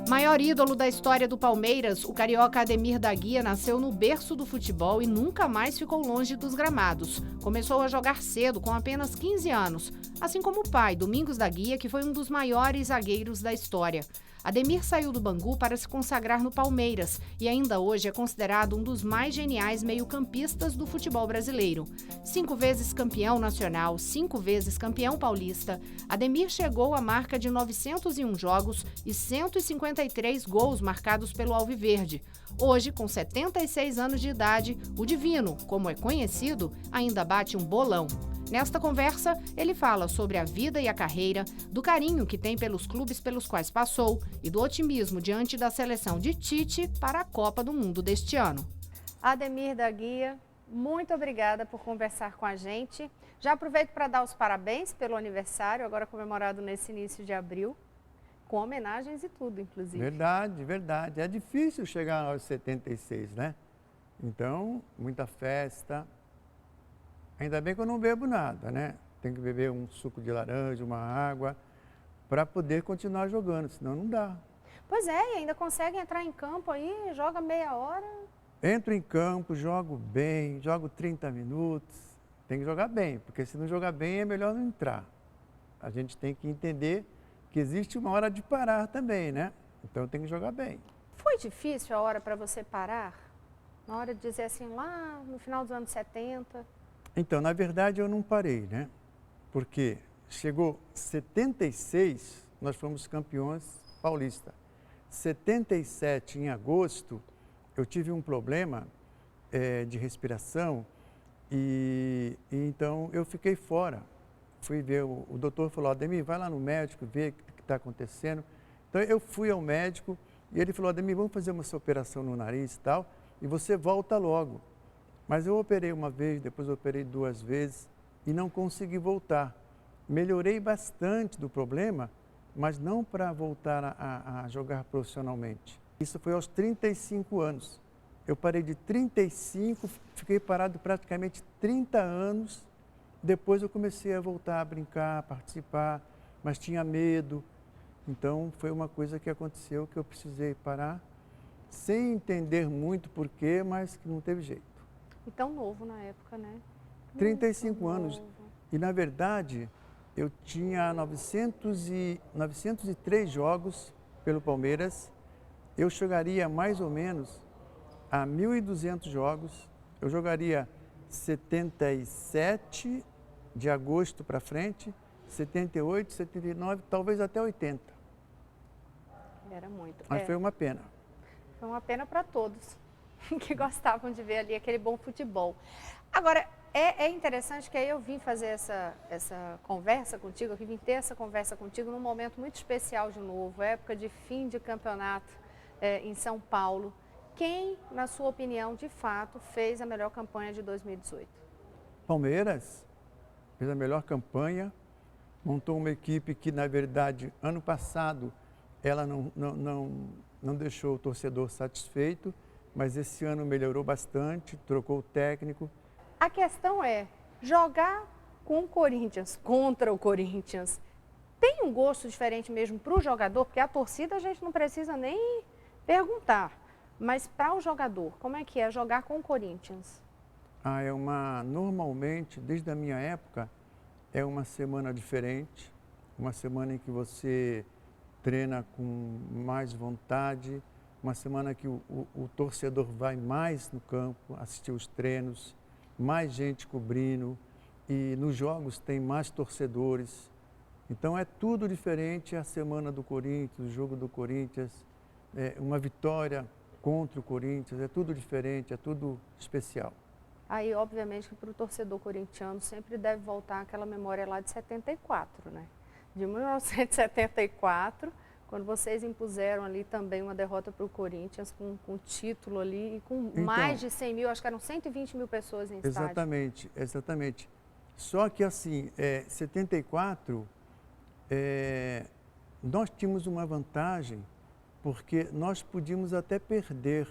Maior ídolo da história do Palmeiras, o carioca Ademir da Guia nasceu no berço do futebol e nunca mais ficou longe dos gramados. Começou a jogar cedo, com apenas 15 anos, assim como o pai, Domingos da Guia, que foi um dos maiores zagueiros da história. Ademir saiu do Bangu para se consagrar no Palmeiras e ainda hoje é considerado um dos mais geniais meio-campistas do futebol brasileiro. 5 vezes campeão nacional, 5 vezes campeão paulista, Ademir chegou à marca de 901 jogos e 153 gols marcados pelo Alviverde. Hoje, com 76 anos de idade, o Divino, como é conhecido, ainda bate um bolão. Nesta conversa, ele fala sobre a vida e a carreira, do carinho que tem pelos clubes pelos quais passou e do otimismo diante da seleção de Tite para a Copa do Mundo deste ano. Ademir da Guia, muito obrigada por conversar com a gente. Já aproveito para dar os parabéns pelo aniversário, agora comemorado nesse início de abril, com homenagens e tudo, inclusive. Verdade, verdade. É difícil chegar aos 76, né? Então, muita festa. Ainda bem que eu não bebo nada, né? Tem que beber um suco de laranja, uma água, para poder continuar jogando, senão não dá. Pois é, e ainda consegue entrar em campo aí, joga meia hora. Entro em campo, jogo bem, jogo 30 minutos. Tem que jogar bem, porque se não jogar bem é melhor não entrar. A gente tem que entender que existe uma hora de parar também, né? Então tem que jogar bem. Foi difícil a hora para você parar? Na hora de dizer assim, lá no final dos anos 70... Então, na verdade, eu não parei, né? Porque chegou 76, nós fomos campeões paulistas. 77, em agosto, eu tive um problema de respiração e então eu fiquei fora. Fui ver, o doutor falou, Ademir, vai lá no médico, ver o que está acontecendo. Então, eu fui ao médico e ele falou, Ademir, vamos fazer uma operação no nariz e tal, e você volta logo. Mas eu operei uma vez, depois eu operei 2 vezes e não consegui voltar. Melhorei bastante do problema, mas não para voltar a jogar profissionalmente. Isso foi aos 35 anos. Eu parei de 35, fiquei parado praticamente 30 anos. Depois eu comecei a voltar a brincar, a participar, mas tinha medo. Então foi uma coisa que aconteceu que eu precisei parar, sem entender muito porquê, mas que não teve jeito. E tão novo na época, né? 35 anos. E, na verdade, eu tinha 903 jogos pelo Palmeiras. Eu chegaria mais ou menos a 1.200 jogos. Eu jogaria 77 de agosto para frente, 78, 79, talvez até 80. Era muito. Mas foi uma pena. Foi uma pena para todos que gostavam de ver ali aquele bom futebol. Agora, é interessante que aí eu vim fazer essa conversa contigo, eu vim ter essa conversa contigo num momento muito especial de novo, época de fim de campeonato em São Paulo. Quem, na sua opinião, de fato, fez a melhor campanha de 2018? Palmeiras fez a melhor campanha, montou uma equipe que, na verdade, ano passado, ela não deixou o torcedor satisfeito, mas esse ano melhorou bastante, trocou o técnico. A questão é, jogar com o Corinthians, contra o Corinthians, tem um gosto diferente mesmo para o jogador? Porque a torcida a gente não precisa nem perguntar, mas para o jogador, como é que é jogar com o Corinthians? Normalmente, desde a minha época, é uma semana diferente, uma semana em que você treina com mais vontade, uma semana que o torcedor vai mais no campo, assistir os treinos, mais gente cobrindo, e nos jogos tem mais torcedores. Então é tudo diferente a semana do Corinthians, o jogo do Corinthians, uma vitória contra o Corinthians, é tudo diferente, é tudo especial. Aí, obviamente, que para o torcedor corintiano sempre deve voltar aquela memória lá de 74, né? De 1974, quando vocês impuseram ali também uma derrota para o Corinthians, com título ali e com mais de 100 mil, acho que eram 120 mil pessoas em estádio. Exatamente, exatamente. Só que assim, 74, nós tínhamos uma vantagem, porque nós podíamos até perder,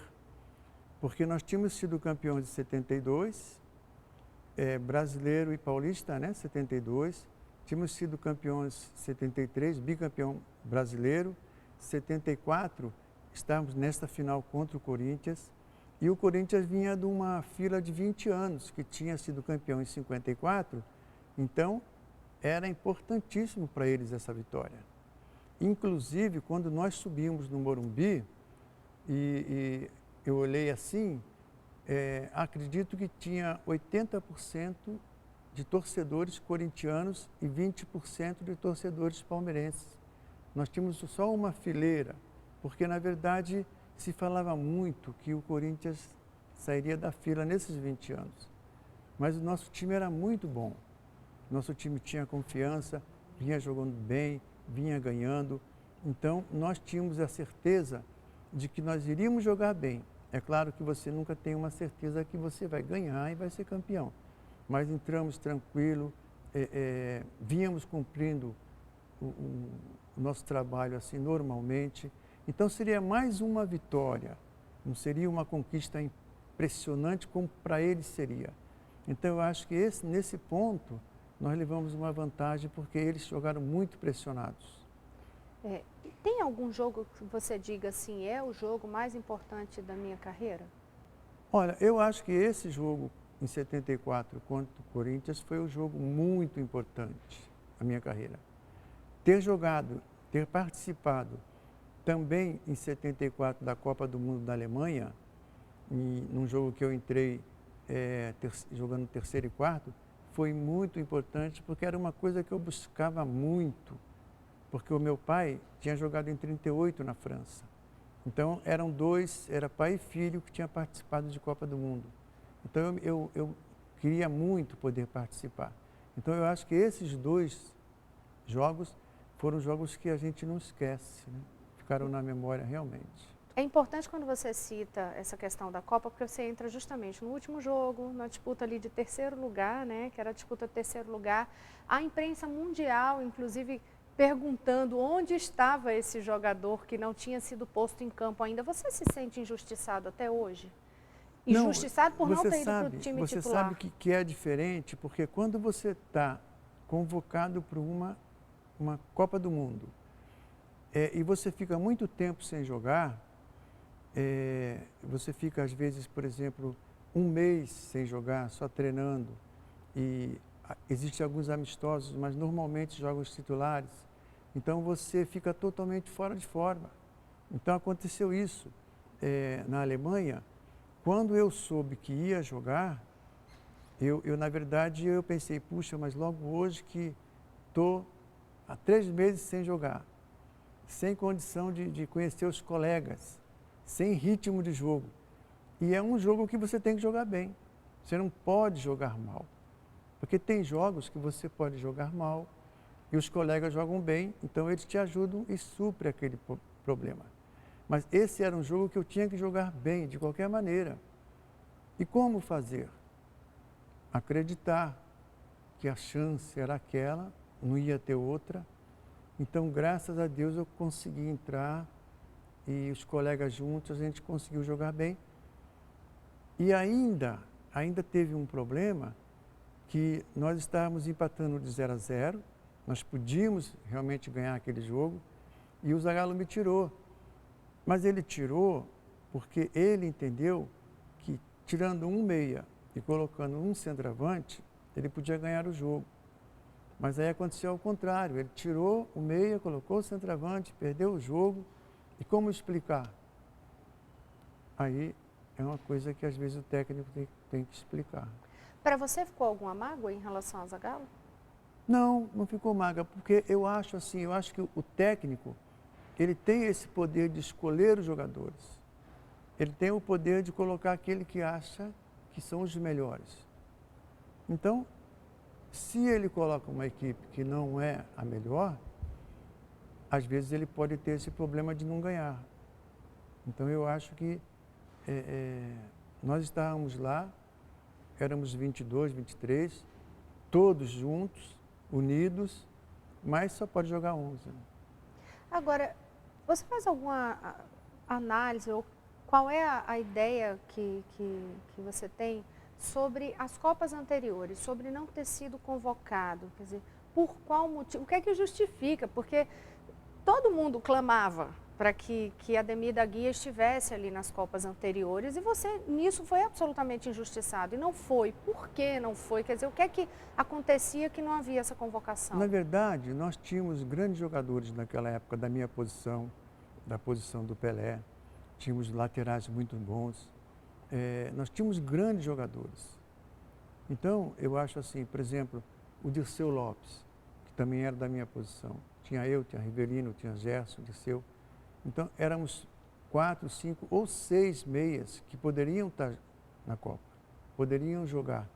Porque nós tínhamos sido campeões de 72, brasileiro e paulista, né? 72. Tínhamos sido campeões de 73, bicampeão brasileiro. 74, estávamos nesta final contra o Corinthians. E o Corinthians vinha de uma fila de 20 anos, que tinha sido campeão em 54. Então, era importantíssimo para eles essa vitória. Inclusive, quando nós subimos no Morumbi, e eu olhei assim, acredito que tinha 80% de torcedores corintianos e 20% de torcedores palmeirenses. Nós tínhamos só uma fileira, porque, na verdade, se falava muito que o Corinthians sairia da fila nesses 20 anos. Mas o nosso time era muito bom. Nosso time tinha confiança, vinha jogando bem, vinha ganhando. Então, nós tínhamos a certeza de que nós iríamos jogar bem. É claro que você nunca tem uma certeza que você vai ganhar e vai ser campeão. Mas entramos tranquilo, vínhamos cumprindo o nosso trabalho assim normalmente. Então, seria mais uma vitória, não seria uma conquista impressionante como para eles seria. Então, eu acho que nesse ponto, nós levamos uma vantagem porque eles jogaram muito pressionados. Tem algum jogo que você diga assim, é o jogo mais importante da minha carreira? Olha, eu acho que esse jogo em 74 contra o Corinthians foi um jogo muito importante na minha carreira. Ter participado também em 74 da Copa do Mundo da Alemanha, num jogo que eu entrei jogando terceiro e quarto, foi muito importante porque era uma coisa que eu buscava muito, porque o meu pai tinha jogado em 38 na França. Então eram era pai e filho que tinham participado de Copa do Mundo. Então eu queria muito poder participar. Então eu acho que esses dois jogos foram jogos que a gente não esquece, né? Ficaram na memória realmente. É importante quando você cita essa questão da Copa, porque você entra justamente no último jogo, na disputa ali de terceiro lugar, né, que era a disputa de terceiro lugar. A imprensa mundial, inclusive, perguntando onde estava esse jogador que não tinha sido posto em campo ainda. Você se sente injustiçado até hoje? Injustiçado por não ter ido para o time titular? Você sabe que é diferente, porque quando você está convocado para uma Copa do Mundo, e você fica muito tempo sem jogar, você fica às vezes, por exemplo, um mês sem jogar, só treinando, e existem alguns amistosos, mas normalmente jogos titulares, então você fica totalmente fora de forma. Então aconteceu isso na Alemanha. Quando eu soube que ia jogar, na verdade, eu pensei, puxa, mas logo hoje que estou há 3 meses sem jogar, sem condição de conhecer os colegas, sem ritmo de jogo. E é um jogo que você tem que jogar bem. Você não pode jogar mal. Porque tem jogos que você pode jogar mal e os colegas jogam bem, então eles te ajudam e suprem aquele problema. Mas esse era um jogo que eu tinha que jogar bem, de qualquer maneira. E como fazer? Acreditar que a chance era aquela, não ia ter outra. Então, graças a Deus, eu consegui entrar e os colegas juntos, a gente conseguiu jogar bem. E ainda teve um problema que nós estávamos empatando de 0-0, nós podíamos realmente ganhar aquele jogo e o Zagallo me tirou. Mas ele tirou porque ele entendeu que tirando um meia e colocando um centroavante, ele podia ganhar o jogo. Mas aí aconteceu ao contrário, ele tirou o meia, colocou o centroavante, perdeu o jogo. E como explicar? Aí é uma coisa que às vezes o técnico tem que explicar. Para você ficou alguma mágoa em relação ao Zagallo? Não ficou mágoa, porque eu acho que o técnico, ele tem esse poder de escolher os jogadores. Ele tem o poder de colocar aquele que acha que são os melhores. Então, se ele coloca uma equipe que não é a melhor, às vezes ele pode ter esse problema de não ganhar. Então eu acho que nós estávamos lá, éramos 22, 23, todos juntos, unidos, mas só pode jogar 11. Agora, você faz alguma análise ou Qual é a ideia que você tem sobre as Copas anteriores, sobre não ter sido convocado? Quer dizer, por qual motivo? O que é que justifica? Porque todo mundo clamava para que Ademir da Guia estivesse ali nas Copas anteriores e você, nisso, foi absolutamente injustiçado. E não foi. Por que não foi? Quer dizer, o que é que acontecia que não havia essa convocação? Na verdade, nós tínhamos grandes jogadores naquela época da minha posição, da posição do Pelé. Tínhamos laterais muito bons. Nós tínhamos grandes jogadores. Então, eu acho assim, por exemplo, o Dirceu Lopes, que também era da minha posição. Tinha eu, tinha Rivelino, tinha Gerson, Dirceu. Então, éramos 4, 5 ou 6 meias que poderiam estar na Copa, poderiam jogar.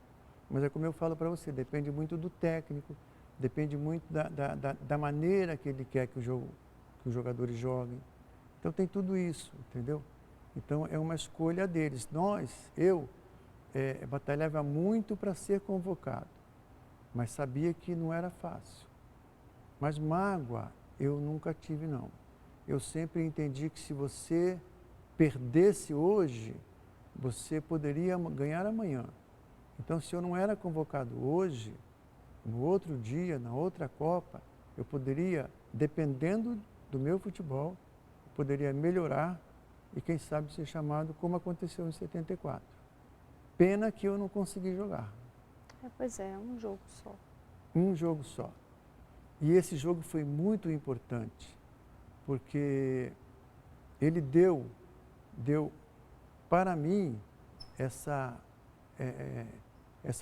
Mas é como eu falo para você, depende muito do técnico, depende muito da maneira que ele quer que os jogadores joguem. Então, tem tudo isso, entendeu? Então, é uma escolha deles. Eu batalhava muito para ser convocado, mas sabia que não era fácil. Mas mágoa eu nunca tive, não. Eu sempre entendi que se você perdesse hoje, você poderia ganhar amanhã. Então, se eu não era convocado hoje, no outro dia, na outra Copa, eu poderia, dependendo do meu futebol, poderia melhorar e, quem sabe, ser chamado como aconteceu em 74. Pena que eu não consegui jogar. Pois é, um jogo só. Um jogo só. E esse jogo foi muito importante, porque ele deu para mim essa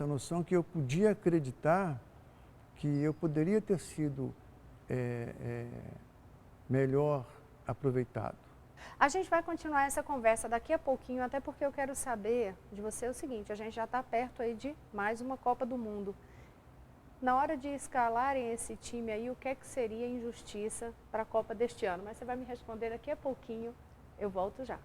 noção que eu podia acreditar que eu poderia ter sido melhor aproveitado. A gente vai continuar essa conversa daqui a pouquinho, até porque eu quero saber de você o seguinte, a gente já está perto aí de mais uma Copa do Mundo. Na hora de escalarem esse time aí, o que é que seria injustiça para a Copa deste ano? Mas você vai me responder daqui a pouquinho, eu volto já.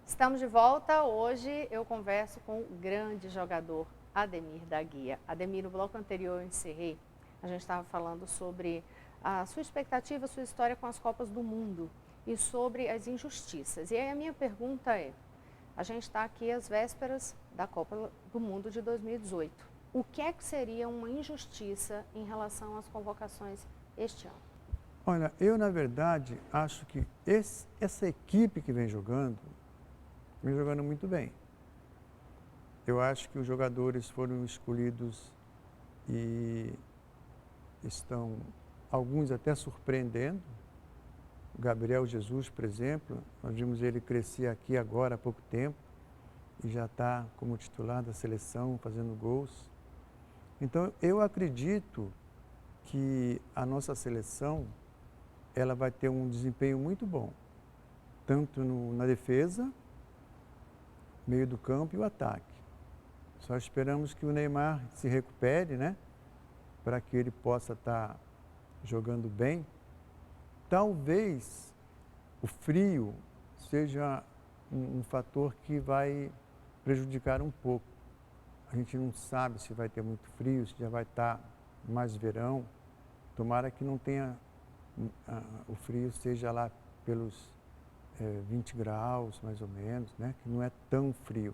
Estamos de volta. Hoje eu converso com o grande jogador Ademir da Guia. Ademir, no bloco anterior eu encerrei, a gente estava falando sobre a sua expectativa, a sua história com as Copas do Mundo e sobre as injustiças. E aí a minha pergunta é, a gente está aqui às vésperas da Copa do Mundo de 2018. O que é que seria uma injustiça em relação às convocações este ano? Olha, eu na verdade acho que essa equipe que vem jogando muito bem. Eu acho que os jogadores foram escolhidos e estão, alguns até surpreendendo. O Gabriel Jesus, por exemplo, nós vimos ele crescer aqui agora há pouco tempo e já está como titular da seleção, fazendo gols. Então, eu acredito que a nossa seleção ela vai ter um desempenho muito bom, tanto na defesa, meio do campo e o ataque. Só esperamos que o Neymar se recupere, né? Para que ele possa estar jogando bem. Talvez o frio seja um fator que vai prejudicar um pouco. A gente não sabe se vai ter muito frio, se já vai estar mais verão. Tomara que não tenha, o frio seja lá pelos 20 graus, mais ou menos, né? Que não é tão frio.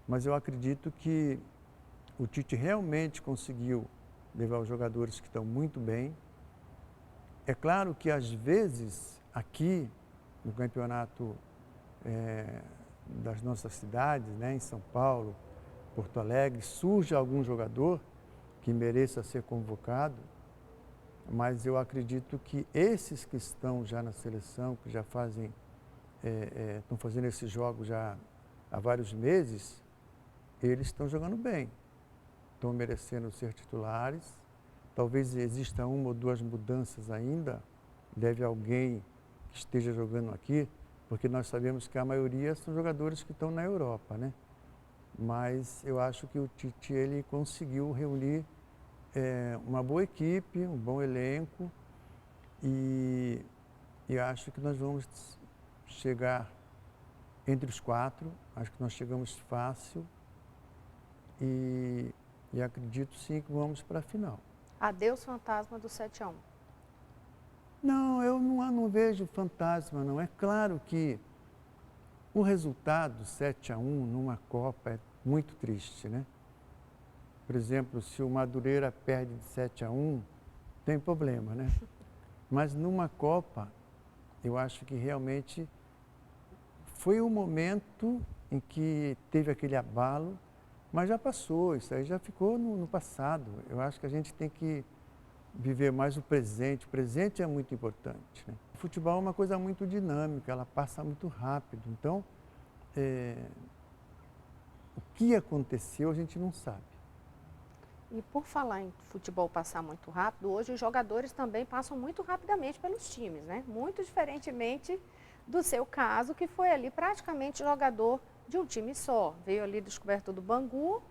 Mas eu acredito que o Tite realmente conseguiu levar os jogadores que estão muito bem. É claro que, às vezes, aqui no campeonato das nossas cidades, né? Em São Paulo, Porto Alegre, surge algum jogador que mereça ser convocado, mas eu acredito que esses que estão já na seleção, que já fazem estão fazendo esses jogos já há vários meses, eles estão jogando bem, estão merecendo ser titulares. Talvez exista uma ou duas mudanças ainda, deve alguém que esteja jogando aqui, porque nós sabemos que a maioria são jogadores que estão na Europa, né? Mas eu acho que o Tite ele conseguiu reunir uma boa equipe, um bom elenco e acho que nós vamos chegar entre os 4, acho que nós chegamos fácil e E acredito sim que vamos para a final. Adeus fantasma do 7-1. Não, eu não vejo fantasma, não. É claro que o resultado 7-1 numa Copa é muito triste, né? Por exemplo, se o Madureira perde de 7-1, tem problema, né? Mas numa Copa, eu acho que realmente foi um momento em que teve aquele abalo, mas já passou, isso aí já ficou no passado. Eu acho que a gente tem que viver mais o presente é muito importante, né? O futebol é uma coisa muito dinâmica, ela passa muito rápido, então o que aconteceu a gente não sabe. E por falar em futebol passar muito rápido, hoje os jogadores também passam muito rapidamente pelos times, né? Muito diferentemente do seu caso, que foi ali praticamente jogador de um time só. Veio ali descoberto do Bangu,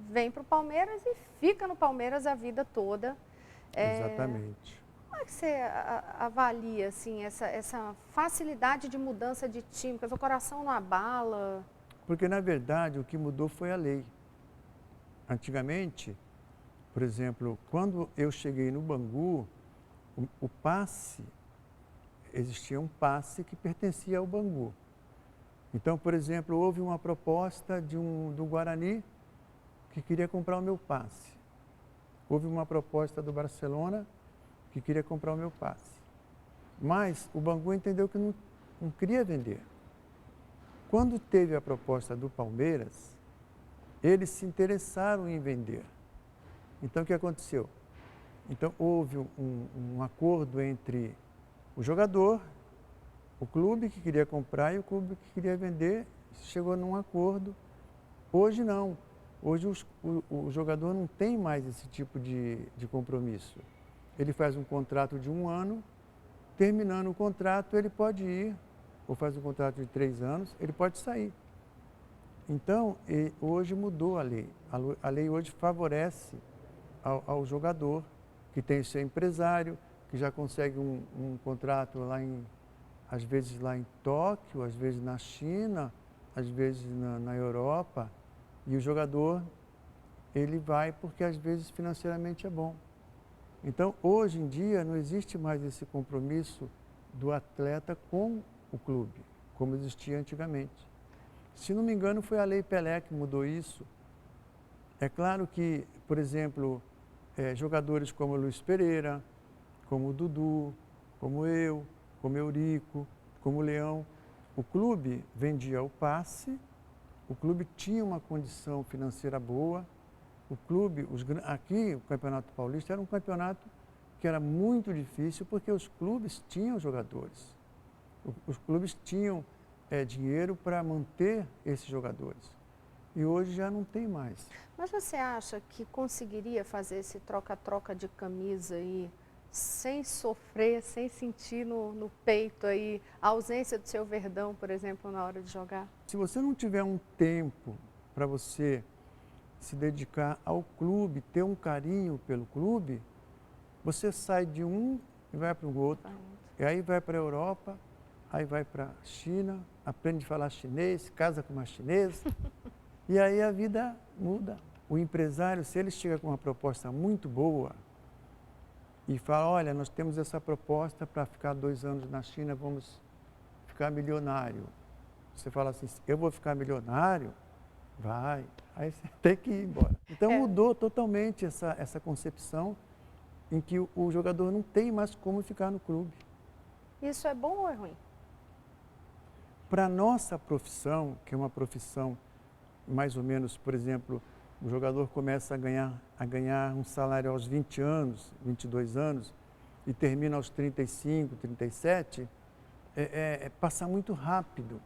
vem para o Palmeiras e fica no Palmeiras a vida toda. Exatamente. Como é que você avalia assim, essa facilidade de mudança de time, porque o seu coração não abala? Porque, na verdade, o que mudou foi a lei. Antigamente, por exemplo, quando eu cheguei no Bangu, o passe, existia um passe que pertencia ao Bangu. Então, por exemplo, houve uma proposta do Guarani que queria comprar o meu passe. Houve uma proposta do Barcelona que queria comprar o meu passe. Mas o Bangu entendeu que não queria vender. Quando teve a proposta do Palmeiras, eles se interessaram em vender. Então, o que aconteceu? Então, houve um acordo entre o jogador, o clube que queria comprar e o clube que queria vender, chegou num acordo. Hoje não. Hoje o jogador não tem mais esse tipo de compromisso. Ele faz um contrato de 1 ano, terminando o contrato ele pode ir, ou faz um contrato de 3 anos, ele pode sair. Então, hoje mudou a lei. A lei hoje favorece ao jogador que tem seu empresário, que já consegue um contrato às vezes lá em Tóquio, às vezes na China, às vezes na Europa, e o jogador, ele vai porque às vezes financeiramente é bom. Então, hoje em dia, não existe mais esse compromisso do atleta com o clube, como existia antigamente. Se não me engano, foi a Lei Pelé que mudou isso. É claro que, por exemplo, jogadores como o Luiz Pereira, como o Dudu, como eu, como o Eurico, como o Leão, o clube vendia o passe, o clube tinha uma condição financeira boa, o clube, aqui o Campeonato Paulista era um campeonato que era muito difícil porque os clubes tinham jogadores, os clubes tinham dinheiro para manter esses jogadores. E hoje já não tem mais. Mas você acha que conseguiria fazer esse troca-troca de camisa aí, sem sofrer, sem sentir no peito aí a ausência do seu Verdão, por exemplo, na hora de jogar? Se você não tiver um tempo para você se dedicar ao clube, ter um carinho pelo clube, você sai de um e vai para o outro. E aí vai para a Europa, aí vai para a China, aprende a falar chinês, casa com uma chinesa. E aí a vida muda. O empresário, se ele chega com uma proposta muito boa e fala, olha, nós temos essa proposta para ficar 2 anos na China, vamos ficar milionário. Você fala assim, eu vou ficar milionário? Vai. Aí você tem que ir embora. Então mudou totalmente essa concepção em que o jogador não tem mais como ficar no clube. Isso é bom ou é ruim? Para a nossa profissão, que é uma profissão mais ou menos, por exemplo, o jogador começa a ganhar um salário aos 20 anos, 22 anos, e termina aos 35, 37, passa muito rápido.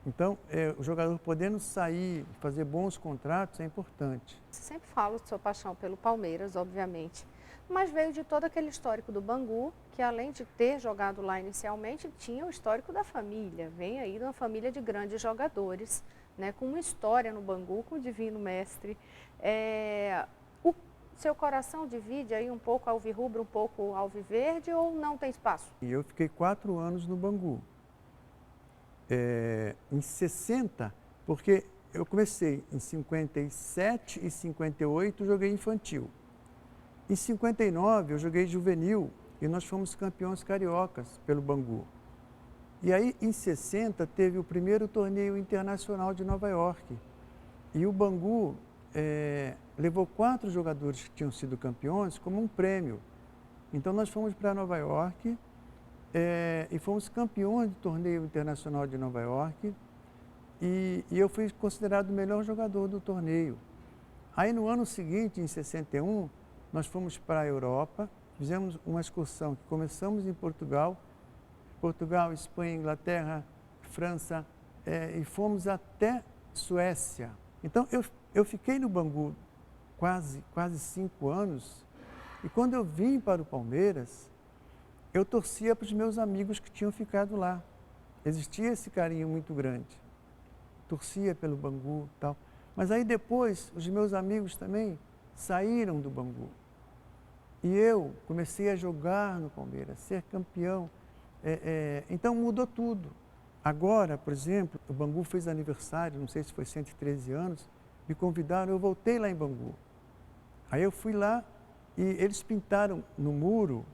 Então, o jogador podendo sair, fazer bons contratos é importante. Você sempre fala de sua paixão pelo Palmeiras, obviamente, mas veio de todo aquele histórico do Bangu, que além de ter jogado lá inicialmente, tinha o histórico da família. Vem aí de uma família de grandes jogadores, né, com uma história no Bangu, com o Divino Mestre. O seu coração divide aí um pouco alvirrubro, um pouco alviverde, ou não tem espaço? E eu fiquei 4 anos no Bangu. Em 60, porque eu comecei em 57 e 58, joguei infantil. Em 59, eu joguei juvenil e nós fomos campeões cariocas pelo Bangu. E aí, em 60, teve o primeiro torneio internacional de Nova York. E o Bangu levou 4 jogadores que tinham sido campeões como um prêmio. Então, nós fomos para Nova York e fomos campeões do torneio internacional de Nova York. E eu fui considerado o melhor jogador do torneio. Aí, no ano seguinte, em 61, nós fomos para a Europa, fizemos uma excursão que começamos em Portugal, Espanha, Inglaterra, França, e fomos até Suécia. Então, eu fiquei no Bangu quase 5 anos, e quando eu vim para o Palmeiras, eu torcia para os meus amigos que tinham ficado lá. Existia esse carinho muito grande. Torcia pelo Bangu e tal. Mas aí depois, os meus amigos também saíram do Bangu. E eu comecei a jogar no Palmeiras, ser campeão. Então mudou tudo. Agora, por exemplo, o Bangu fez aniversário, não sei se foi 113 anos, me convidaram, eu voltei lá em Bangu. Aí eu fui lá e eles pintaram no muro,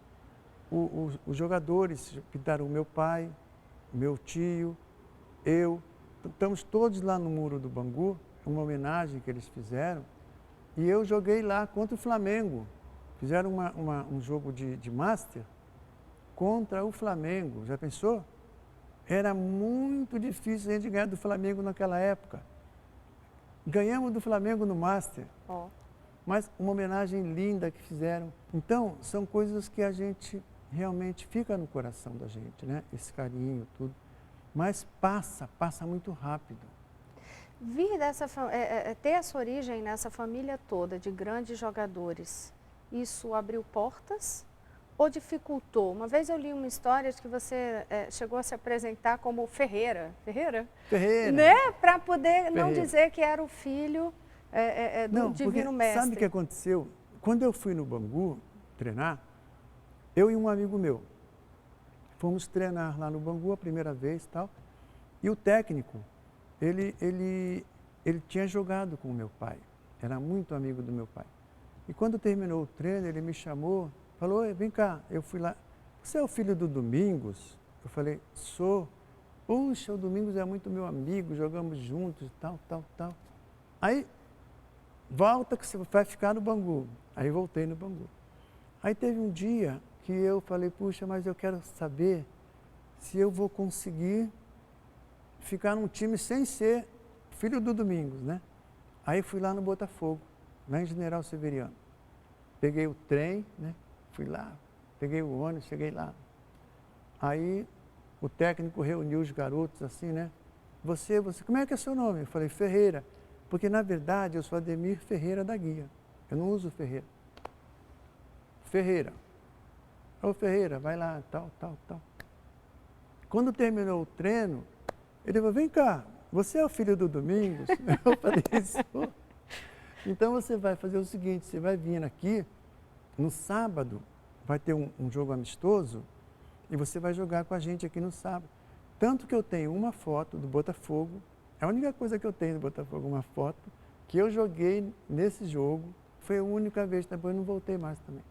os jogadores pintaram o meu pai, meu tio, eu. Estamos todos lá no muro do Bangu, uma homenagem que eles fizeram. E eu joguei lá contra o Flamengo. Fizeram um jogo de Master contra o Flamengo. Já pensou? Era muito difícil a gente ganhar do Flamengo naquela época. Ganhamos do Flamengo no Master. Oh. Mas uma homenagem linda que fizeram. Então, são coisas que a gente realmente fica no coração da gente, né? Esse carinho, tudo. Mas passa muito rápido. Vir ter essa origem nessa família toda de grandes jogadores, isso abriu portas ou dificultou? Uma vez eu li uma história de que você chegou a se apresentar como Ferreira, né? Para poder não dizer que era o filho do Divino Mestre. Sabe o que aconteceu? Quando eu fui no Bangu treinar, eu e um amigo meu, fomos treinar lá no Bangu a primeira vez e tal, e o técnico, ele tinha jogado com o meu pai, era muito amigo do meu pai. E quando terminou o treino, ele me chamou, falou, vem cá, eu fui lá, você é o filho do Domingos? Eu falei, sou. Puxa, o Domingos é muito meu amigo, jogamos juntos, tal. Aí, volta que você vai ficar no Bangu. Aí voltei no Bangu. Aí teve um dia que eu falei, puxa, mas eu quero saber se eu vou conseguir ficar num time sem ser filho do Domingos, né? Aí fui lá no Botafogo, lá em General Severiano. Peguei o trem, né? Fui lá, peguei o ônibus, cheguei lá. Aí o técnico reuniu os garotos assim, né? Você, como é que é seu nome? Eu falei, Ferreira. Porque, na verdade, eu sou Ademir Ferreira da Guia. Eu não uso Ferreira. Ferreira. Ô Ferreira, vai lá, tal. Quando terminou o treino, ele falou, vem cá, você é o filho do Domingos? Eu falei, sou. Então você vai fazer o seguinte, você vai vir aqui, no sábado, vai ter um jogo amistoso, e você vai jogar com a gente aqui no sábado. Tanto que eu tenho uma foto do Botafogo, é a única coisa que eu tenho do Botafogo, uma foto, que eu joguei nesse jogo, foi a única vez, depois não voltei mais também.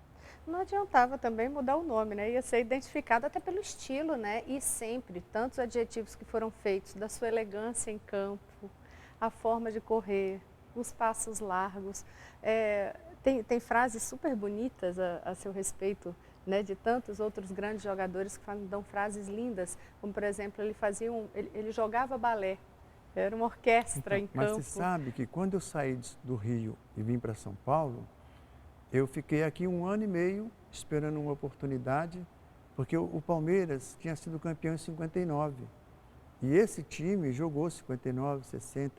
Não adiantava também mudar o nome, né? Ia ser identificado até pelo estilo, né? E sempre, tantos adjetivos que foram feitos, da sua elegância em campo, a forma de correr, os passos largos. Tem frases super bonitas a seu respeito, né? De tantos outros grandes jogadores que dão frases lindas, como por exemplo, ele jogava balé, era uma orquestra em campo. Mas você sabe que quando eu saí do Rio e vim para São Paulo, eu fiquei aqui 1 ano e meio esperando uma oportunidade, porque o Palmeiras tinha sido campeão em 59. E esse time jogou 59, 60.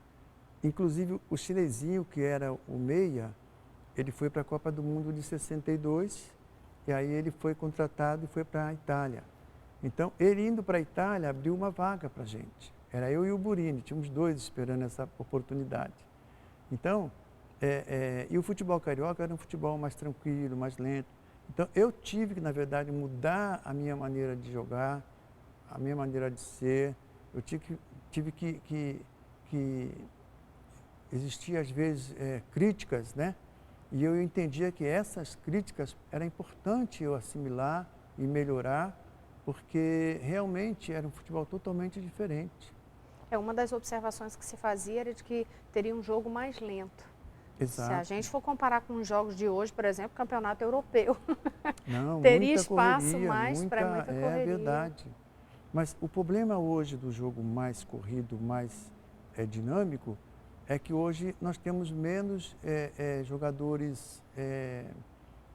Inclusive o chinesinho, que era o meia, ele foi para a Copa do Mundo de 62, e aí ele foi contratado e foi para a Itália. Então, ele indo para a Itália, abriu uma vaga para a gente. Era eu e o Burini, tínhamos 2 esperando essa oportunidade. Então, e o futebol carioca era um futebol mais tranquilo, mais lento. Então, eu tive que, na verdade, mudar a minha maneira de jogar, a minha maneira de ser. Eu tive que existiam às vezes críticas, né? E eu entendia que essas críticas era importante eu assimilar e melhorar, porque realmente era um futebol totalmente diferente. Uma das observações que se fazia era de que teria um jogo mais lento. Exato. Se a gente for comparar com os jogos de hoje, por exemplo, campeonato europeu, Não, teria muita espaço correria, mais para muita correria. É verdade. Mas o problema hoje do jogo mais corrido, mais dinâmico, é que hoje nós temos menos jogadores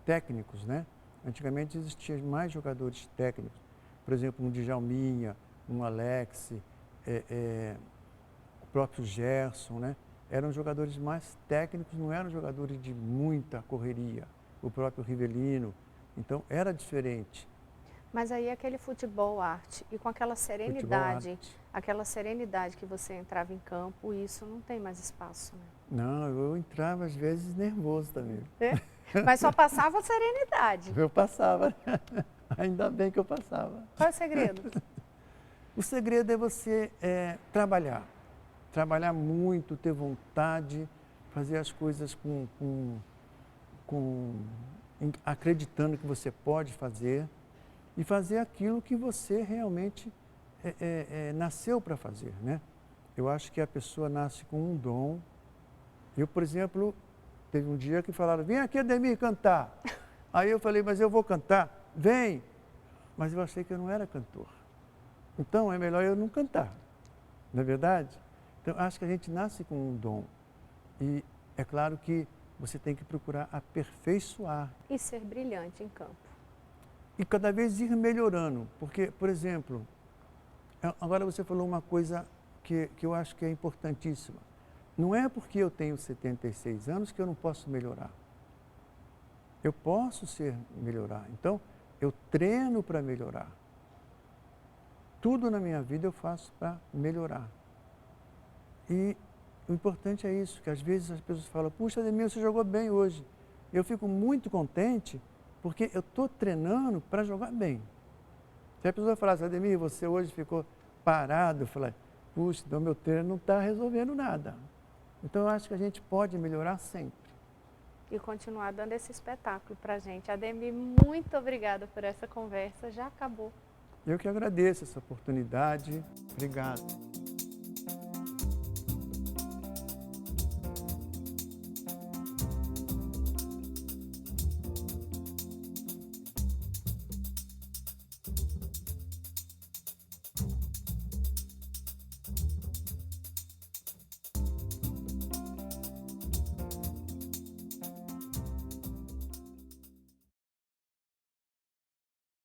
técnicos, né? Antigamente existiam mais jogadores técnicos. Por exemplo, um Djalminha, um Alex, o próprio Gerson, né? Eram jogadores mais técnicos, não eram jogadores de muita correria. O próprio Rivelino. Então, era diferente. Mas aí aquele futebol arte e com aquela serenidade que você entrava em campo, isso não tem mais espaço, né? Não, eu entrava às vezes nervoso também. Mas só passava a serenidade. Eu passava, ainda bem que eu passava. Qual é o segredo? O segredo é você trabalhar muito, ter vontade, fazer as coisas acreditando que você pode fazer e fazer aquilo que você realmente nasceu para fazer, né? Eu acho que a pessoa nasce com um dom. Eu, por exemplo, teve um dia que falaram, vem aqui, Ademir, cantar. Aí eu falei, mas eu vou cantar. Vem! Mas eu achei que eu não era cantor. Então, é melhor eu não cantar, não é verdade? Então, acho que a gente nasce com um dom. E é claro que você tem que procurar aperfeiçoar. E ser brilhante em campo. E cada vez ir melhorando. Porque, por exemplo, agora você falou uma coisa que eu acho que é importantíssima. Não é porque eu tenho 76 anos que eu não posso melhorar. Eu posso melhorar. Então, eu treino para melhorar. Tudo na minha vida eu faço para melhorar. E o importante é isso, que às vezes as pessoas falam, puxa, Ademir, você jogou bem hoje. Eu fico muito contente porque eu estou treinando para jogar bem. Se a pessoa falasse, Ademir, você hoje ficou parado, eu falei, puxa, então meu treino não está resolvendo nada. Então eu acho que a gente pode melhorar sempre. E continuar dando esse espetáculo para a gente. Ademir, muito obrigada por essa conversa, já acabou. Eu que agradeço essa oportunidade. Obrigado.